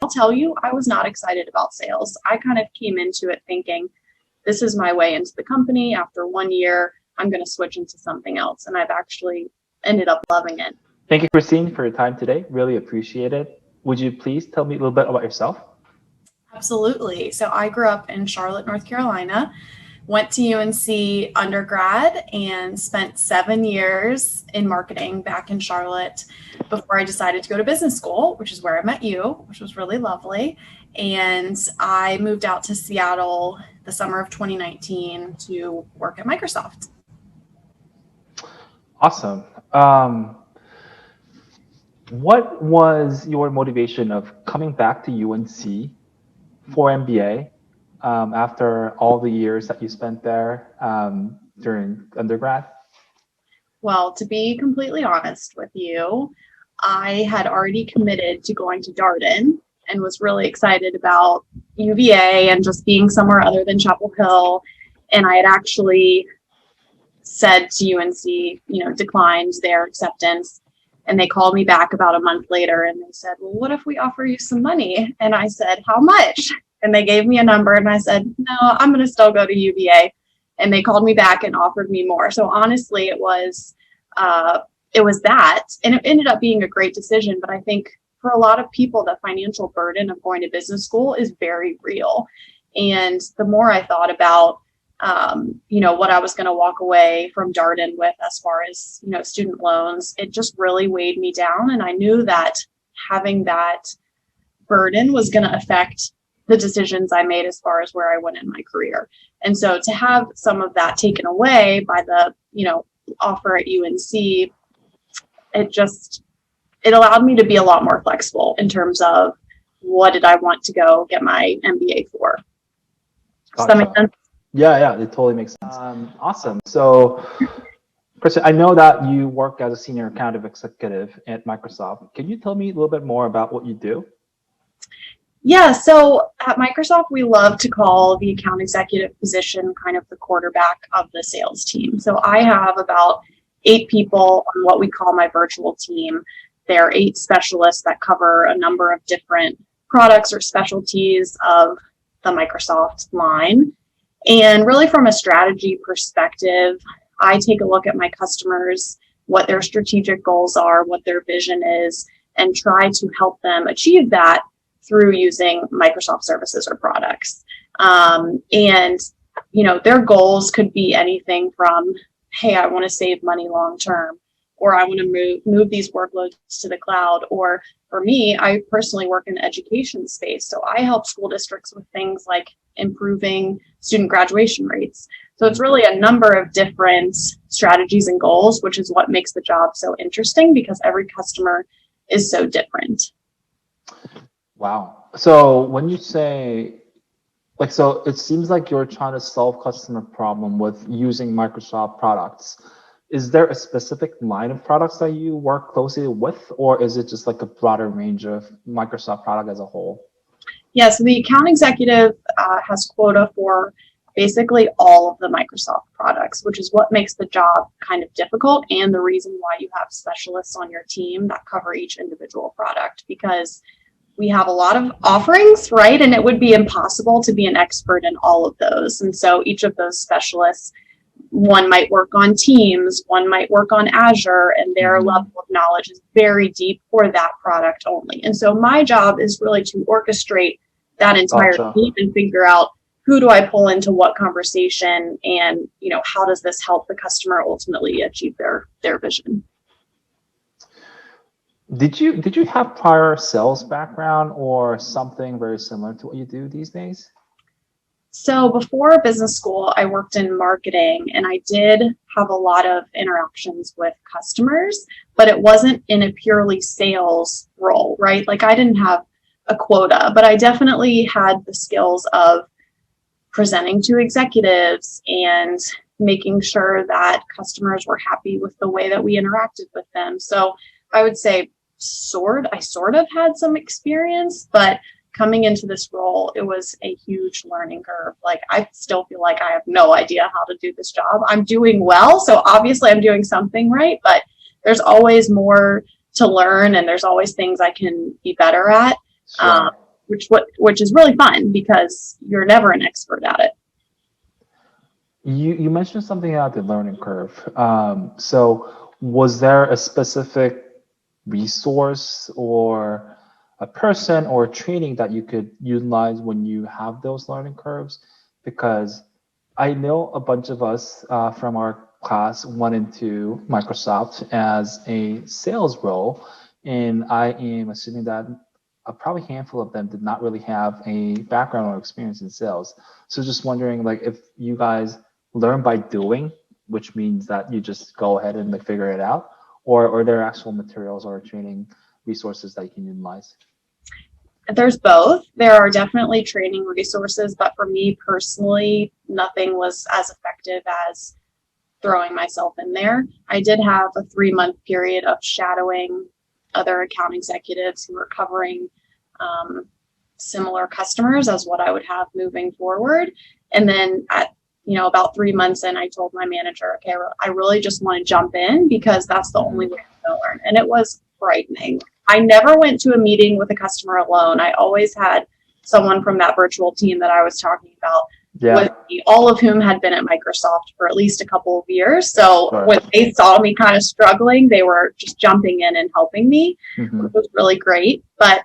I'll tell you, I was not excited about sales. I kind of came into it thinking, this is my way into the company. After 1 year, I'm going to switch into something else. And I've actually ended up loving it. Thank you, Christine, for your time today. Really appreciate it. Would you please tell me a little bit about yourself? Absolutely. So I grew up in Charlotte, North Carolina, went to UNC undergrad, and spent 7 years in marketing back in Charlotte before I decided to go to business school, which is where I met you, which was really lovely. And I moved out to Seattle the summer of 2019 to work at Microsoft. Awesome. What was your motivation of coming back to UNC for MBA after all the years that you spent there during undergrad? Well, to be completely honest with you, I had already committed to going to Darden and was really excited about UVA and just being somewhere other than Chapel Hill. And I had actually said to UNC, declined their acceptance. And they called me back about a month later and they said, well, what if we offer you some money? And I said, how much? And they gave me a number and I said, no, I'm going to still go to UVA. And they called me back and offered me more. So honestly, it was that. And it ended up being a great decision. But I think for a lot of people, the financial burden of going to business school is very real. And the more I thought about, what I was going to walk away from Darden with as far as, student loans, it just really weighed me down. And I knew that having that burden was going to affect the decisions I made as far as where I went in my career. And so to have some of that taken away by the, offer at UNC, it allowed me to be a lot more flexible in terms of what did I want to go get my MBA for. Does that make sense? Yeah, it totally makes sense. Awesome. So, Kristen, I know that you work as a senior account executive at Microsoft. Can you tell me a little bit more about what you do? Yeah, so at Microsoft, we love to call the account executive position kind of the quarterback of the sales team. So I have about 8 people on what we call my virtual team. There are 8 specialists that cover a number of different products or specialties of the Microsoft line. And really from a strategy perspective, I take a look at my customers, what their strategic goals are, what their vision is, and try to help them achieve that through using Microsoft services or products. Their goals could be anything from, hey, I want to save money long term, or I want to move these workloads to the cloud. Or for me, I personally work in the education space. So I help school districts with things like improving student graduation rates. So it's really a number of different strategies and goals, which is what makes the job so interesting because every customer is so different. Wow. So when you say, so it seems like you're trying to solve customer problem with using Microsoft products. Is there a specific line of products that you work closely with, or is it just like a broader range of Microsoft product as a whole? Yeah, so the account executive has quota for basically all of the Microsoft products, which is what makes the job kind of difficult and the reason why you have specialists on your team that cover each individual product, because we have a lot of offerings, right? And it would be impossible to be an expert in all of those. And so each of those specialists, one might work on Teams, one might work on Azure, and their level of knowledge is very deep for that product only. And so my job is really to orchestrate that entire team and figure out who do I pull into what conversation and, how does this help the customer ultimately achieve their vision. Did you have prior sales background or something very similar to what you do these days? So before business school, I worked in marketing and I did have a lot of interactions with customers, but it wasn't in a purely sales role, right? Like I didn't have a quota, but I definitely had the skills of presenting to executives and making sure that customers were happy with the way that we interacted with them. So I would say I sort of had some experience, but coming into this role, it was a huge learning curve. Like I still feel like I have no idea how to do this job. I'm doing well, so obviously I'm doing something right, but there's always more to learn and there's always things I can be better at. Sure. which is really fun because you're never an expert at it. You mentioned something about the learning curve. So was there a specific resource or a person or training that you could utilize when you have those learning curves? Because I know a bunch of us from our class went into Microsoft as a sales role, and I am assuming that probably a handful of them did not really have a background or experience in sales. So just wondering, like, if you guys learn by doing, which means that you just go ahead and like, figure it out, or are there actual materials or training resources that you can utilize? There's both. There are definitely training resources, but for me personally, nothing was as effective as throwing myself in there. I did have a 3-month period of shadowing other account executives who were covering similar customers as what I would have moving forward. And then at about 3 months in, I told my manager, okay, I really just want to jump in because that's the only way I'm going to learn. And it was frightening. I never went to a meeting with a customer alone. I always had someone from that virtual team that I was talking about with me, all of whom had been at Microsoft for at least a couple of years. So when they saw me kind of struggling, they were just jumping in and helping me, which was really great. But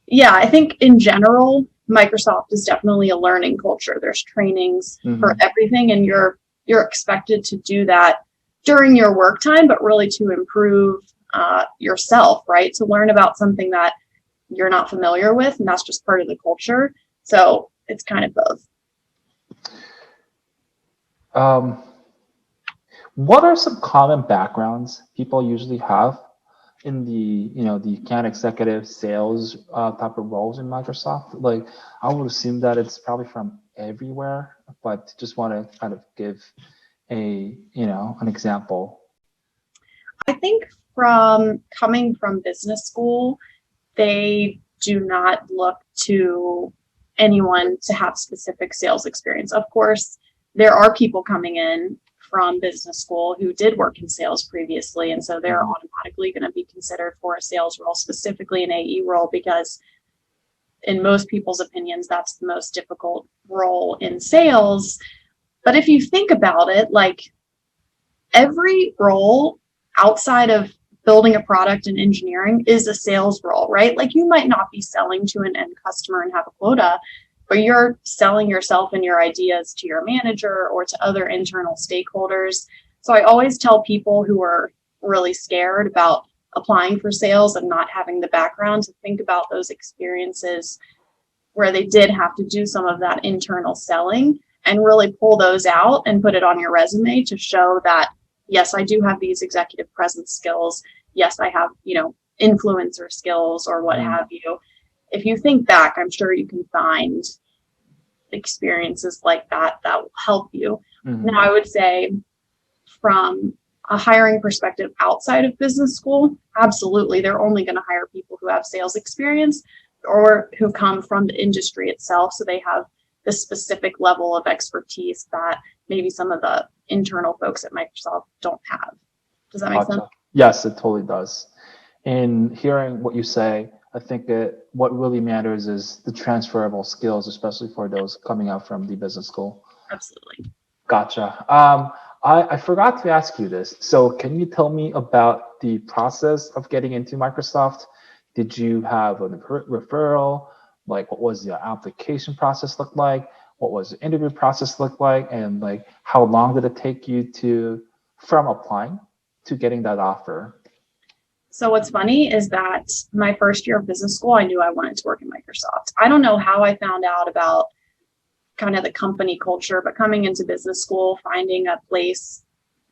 yeah, I think in general, Microsoft is definitely a learning culture. There's trainings for everything, and you're expected to do that during your work time, but really to improve yourself, right? To learn about something that you're not familiar with, and that's just part of the culture. So it's kind of both. What are some common backgrounds people usually have in the the account executive sales type of roles in Microsoft? Like, I would assume that it's probably from everywhere, but just want to kind of give a an example. I think from coming from business school, they do not look to anyone to have specific sales experience. Of course, there are people coming in from business school who did work in sales previously, and so they're automatically going to be considered for a sales role, specifically an AE role, because in most people's opinions, that's the most difficult role in sales. But if you think about it, like every role outside of building a product and engineering is a sales role, right? Like you might not be selling to an end customer and have a quota, but you're selling yourself and your ideas to your manager or to other internal stakeholders. So I always tell people who are really scared about applying for sales and not having the background to think about those experiences where they did have to do some of that internal selling and really pull those out and put it on your resume to show that, yes, I do have these executive presence skills. Yes, I have, influencer skills or what have you. If you think back, I'm sure you can find experiences like that that will help you. Now, I would say from a hiring perspective outside of business school, absolutely, they're only going to hire people who have sales experience or who come from the industry itself. So they have the specific level of expertise that maybe some of the internal folks at Microsoft don't have. Does that make sense? Yes, it totally does. And hearing what you say, I think that what really matters is the transferable skills, especially for those coming out from the business school. Absolutely. Gotcha. I forgot to ask you this. So can you tell me about the process of getting into Microsoft? Did you have a referral? Like, what was the application process look like? What was the interview process look like? And like, how long did it take you from applying to getting that offer? So what's funny is that my first year of business school, I knew I wanted to work in Microsoft. I don't know how I found out about kind of the company culture, but coming into business school, finding a place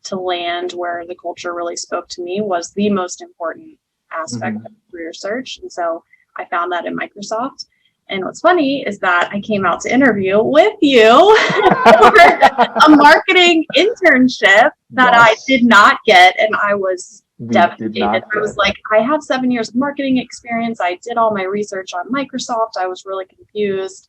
to land where the culture really spoke to me was the most important aspect of career search. And so I found that in Microsoft. And what's funny is that I came out to interview with you for a marketing internship that I did not get, and I was devastated. I was like, I have 7 years of marketing experience. I did all my research on Microsoft. I was really confused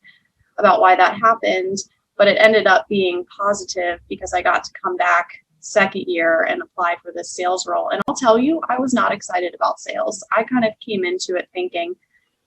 about why that happened, but it ended up being positive because I got to come back second year and apply for this sales role. And I'll tell you, I was not excited about sales. I kind of came into it thinking,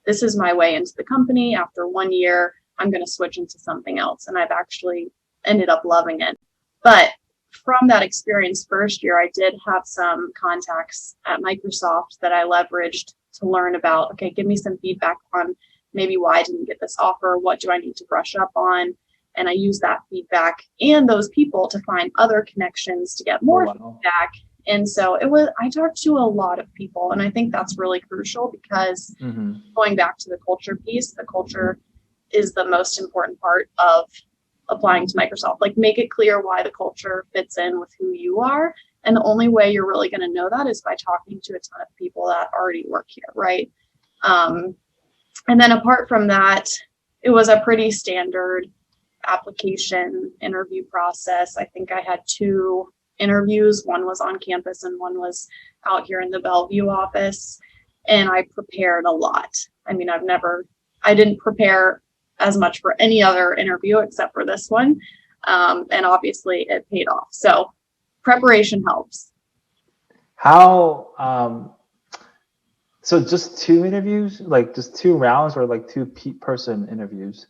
this is my way into the company. After 1 year, I'm going to switch into something else. And I've actually ended up loving it. But from that experience, first year, I did have some contacts at Microsoft that I leveraged to learn about, okay, give me some feedback on maybe why I didn't get this offer. What do I need to brush up on? And I use that feedback and those people to find other connections to get more feedback. And so I talked to a lot of people, and I think that's really crucial because going back to the culture piece, the culture is the most important part of applying to Microsoft. Like, make it clear why the culture fits in with who you are. And the only way you're really going to know that is by talking to a ton of people that already work here, right? And then apart from that, it was a pretty standard application interview process. I think I had 2 interviews. One was on campus and one was out here in the Bellevue office. And I prepared a lot. I mean, I didn't prepare as much for any other interview except for this one. And obviously it paid off. So preparation helps. How, so just 2 interviews, like just 2 rounds, or like 2 person interviews?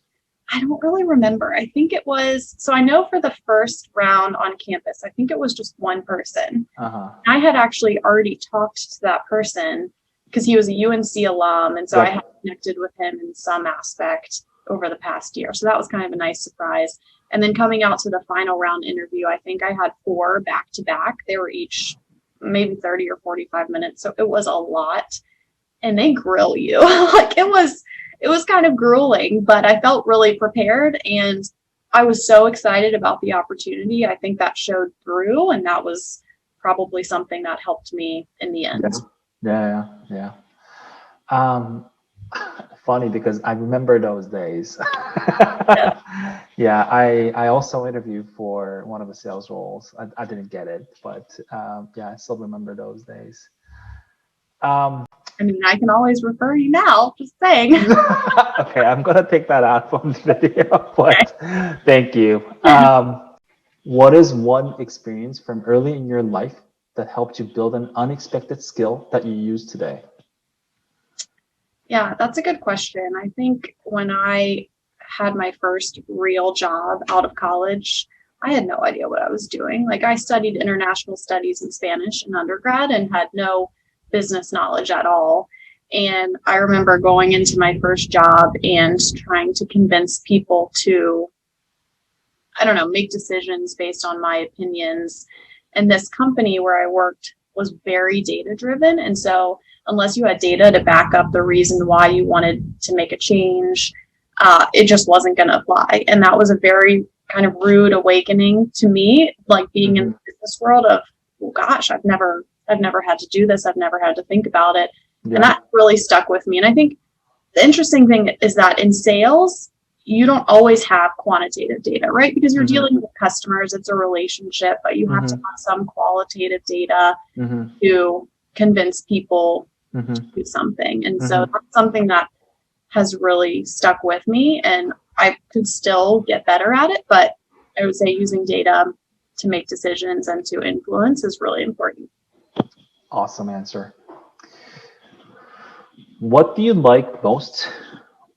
I don't really remember. I think it was, so I know for the first round on campus, I think it was just 1 person. I had actually already talked to that person because he was a UNC alum. And so I had connected with him in some aspect over the past year. So that was kind of a nice surprise. And then coming out to the final round interview, I think I had 4 back to back. They were each maybe 30 or 45 minutes. So it was a lot. And they grill you. Like, it was kind of grueling, but I felt really prepared and I was so excited about the opportunity. I think that showed through, and that was probably something that helped me in the end. Yeah. Funny because I remember those days. Yeah, I also interviewed for one of the sales roles. I didn't get it, but yeah, I still remember those days. I mean, I can always refer you now, just saying. Okay, I'm going to take that out from the video, but thank you. What is one experience from early in your life that helped you build an unexpected skill that you use today? Yeah, that's a good question. I think when I had my first real job out of college, I had no idea what I was doing. Like, I studied international studies and Spanish in undergrad and had no business knowledge at all. And I remember going into my first job and trying to convince people to, I don't know, make decisions based on my opinions. And this company where I worked was very data driven. And so unless you had data to back up the reason why you wanted to make a change, it just wasn't going to apply. And that was a very kind of rude awakening to me, like being in the business world of, oh gosh, I've never had to do this. I've never had to think about it. Yeah. And that really stuck with me. And I think the interesting thing is that in sales, you don't always have quantitative data, right? Because you're dealing with customers, it's a relationship, but you have to have some qualitative data to convince people to do something. And so that's something that has really stuck with me, and I could still get better at it, but I would say using data to make decisions and to influence is really important. Awesome answer. What do you like most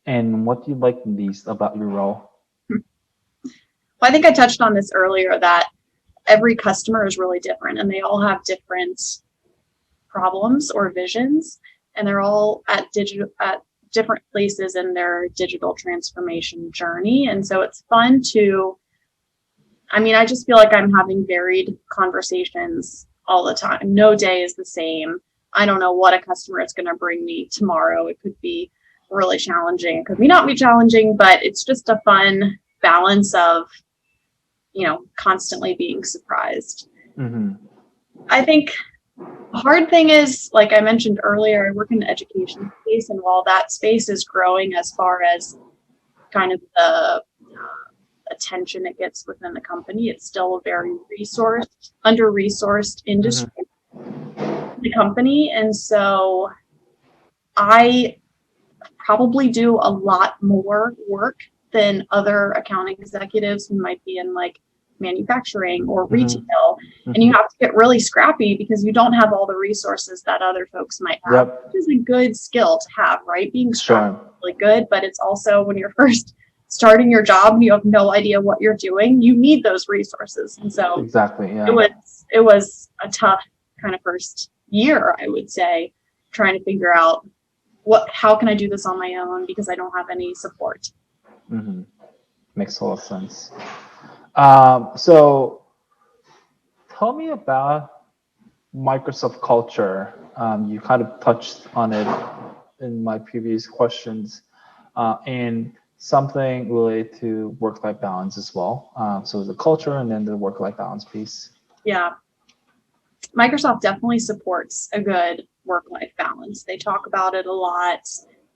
and what do you like least about your role? Well, I think I touched on this earlier, that every customer is really different and they all have different problems or visions, and they're all at different places in their digital transformation journey. And so it's fun to, I just feel like I'm having varied conversations all the time. No day is the same. I don't know what a customer is going to bring me tomorrow. It could be really challenging. It could be not be challenging, but it's just a fun balance of, constantly being surprised. I think the hard thing is, like I mentioned earlier, I work in the education space, and while that space is growing as far as kind of the attention it gets within the company, it's still a very under-resourced industry, the company. And so I probably do a lot more work than other account executives who might be in like manufacturing or Mm-hmm. retail, and you Mm-hmm. have to get really scrappy because you don't have all the resources that other folks might have, Yep. which is a good skill to have, right? Being scrappy Sure. is really good, but it's also when you're first starting your job and you have no idea what you're doing, you need those resources. And so Exactly. it Yeah. was a tough kind of first year, I would say, trying to figure out how can I do this on my own because I don't have any support. Mm-hmm. Makes total sense. So tell me about Microsoft culture. You kind of touched on it in my previous questions, and something related to work-life balance as well. So the culture and then the work-life balance piece. Yeah. Microsoft definitely supports a good work-life balance. They talk about it a lot,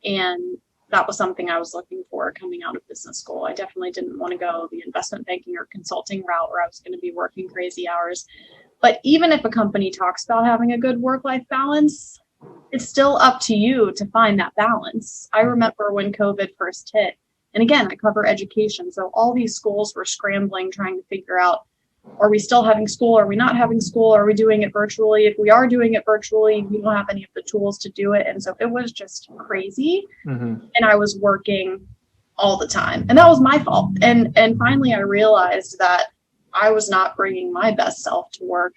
and that was something I was looking for coming out of business school. I definitely didn't want to go the investment banking or consulting route where I was going to be working crazy hours. But even if a company talks about having a good work-life balance, it's still up to you to find that balance. I remember when COVID first hit, and again, I cover education, so all these schools were scrambling, trying to figure out, are we still having school? Are we not having school? Are we doing it virtually? If we are doing it virtually, we don't have any of the tools to do it. And so it was just crazy. Mm-hmm. And I was working all the time. And that was my fault. And finally, I realized that I was not bringing my best self to work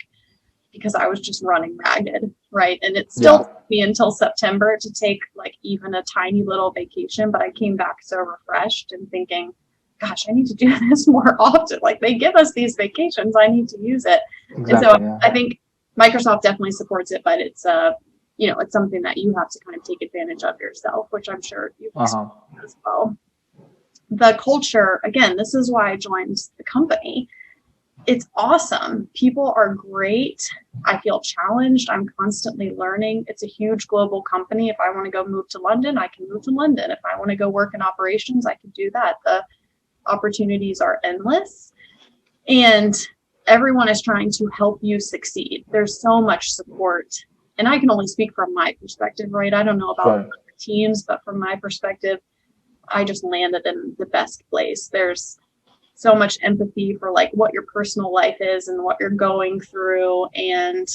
because I was just running ragged, right? And it still took me until September to take like even a tiny little vacation, but I came back so refreshed and thinking, gosh, I need to do this more often. Like they give us these vacations, I need to use it. Exactly, and so yeah. I think Microsoft definitely supports it, but it's it's something that you have to kind of take advantage of yourself, which I'm sure you've experienced as well. The culture, again, this is why I joined the company. It's awesome. People are great. I feel challenged. I'm constantly learning. It's a huge global company. If I want to go move to London, I can move to London. If I want to go work in operations, I can do that. The opportunities are endless, and everyone is trying to help you succeed. There's so much support, and I can only speak from my perspective, right? I don't know about other teams, but from my perspective, I just landed in the best place. There's so much empathy for like what your personal life is and what you're going through, and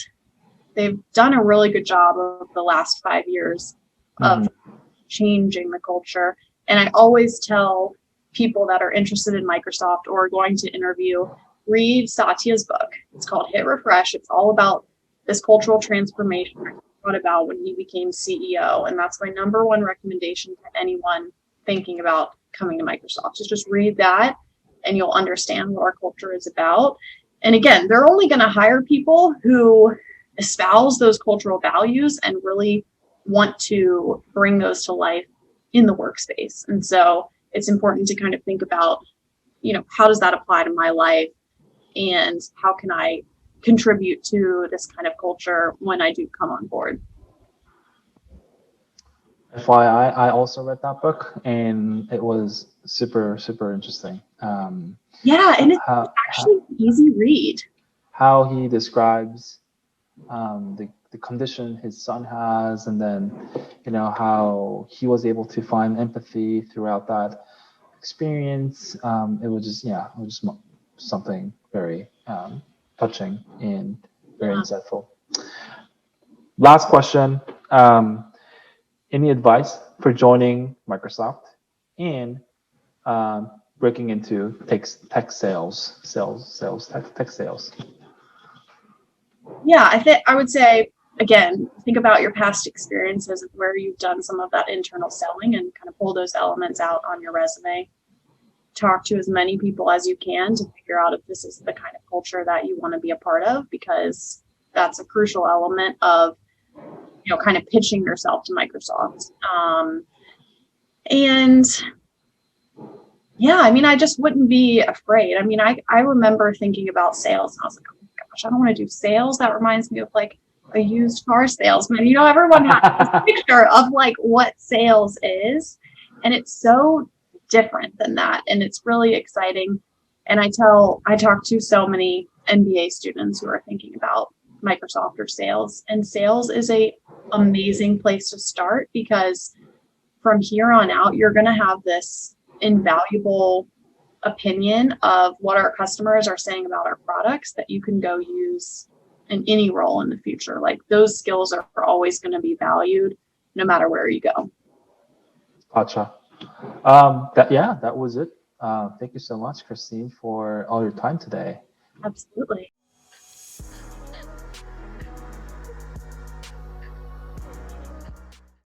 they've done a really good job of the last 5 years of changing the culture. And I always tell people that are interested in Microsoft or going to interview, read Satya's book. It's called Hit Refresh. It's all about this cultural transformation he brought about when he became CEO. And that's my number one recommendation to anyone thinking about coming to Microsoft, is just read that and you'll understand what our culture is about. And again, they're only going to hire people who espouse those cultural values and really want to bring those to life in the workspace. And so it's important to kind of think about, how does that apply to my life and how can I contribute to this kind of culture when I do come on board. FYI, I also read that book and it was super, super interesting. Yeah, and it's actually an easy read. How he describes the condition his son has, and then how he was able to find empathy throughout that experience. It was just something very touching and very insightful. Last question. Any advice for joining Microsoft and breaking into tech sales? Yeah, I would say, again, think about your past experiences of where you've done some of that internal selling and kind of pull those elements out on your resume. Talk to as many people as you can to figure out if this is the kind of culture that you want to be a part of, because that's a crucial element of, kind of pitching yourself to Microsoft. I just wouldn't be afraid. I remember thinking about sales and I was like, oh my gosh, I don't want to do sales. That reminds me of like a used car salesman. Everyone has this picture of like what sales is, and it's so different than that. And it's really exciting. And I talk to so many MBA students who are thinking about Microsoft or sales, and sales is a amazing place to start, because from here on out, you're going to have this invaluable opinion of what our customers are saying about our products that you can go use in any role in the future. Like those skills are always going to be valued no matter where you go. Gotcha. That was it. Thank you so much, Christine, for all your time today. Absolutely.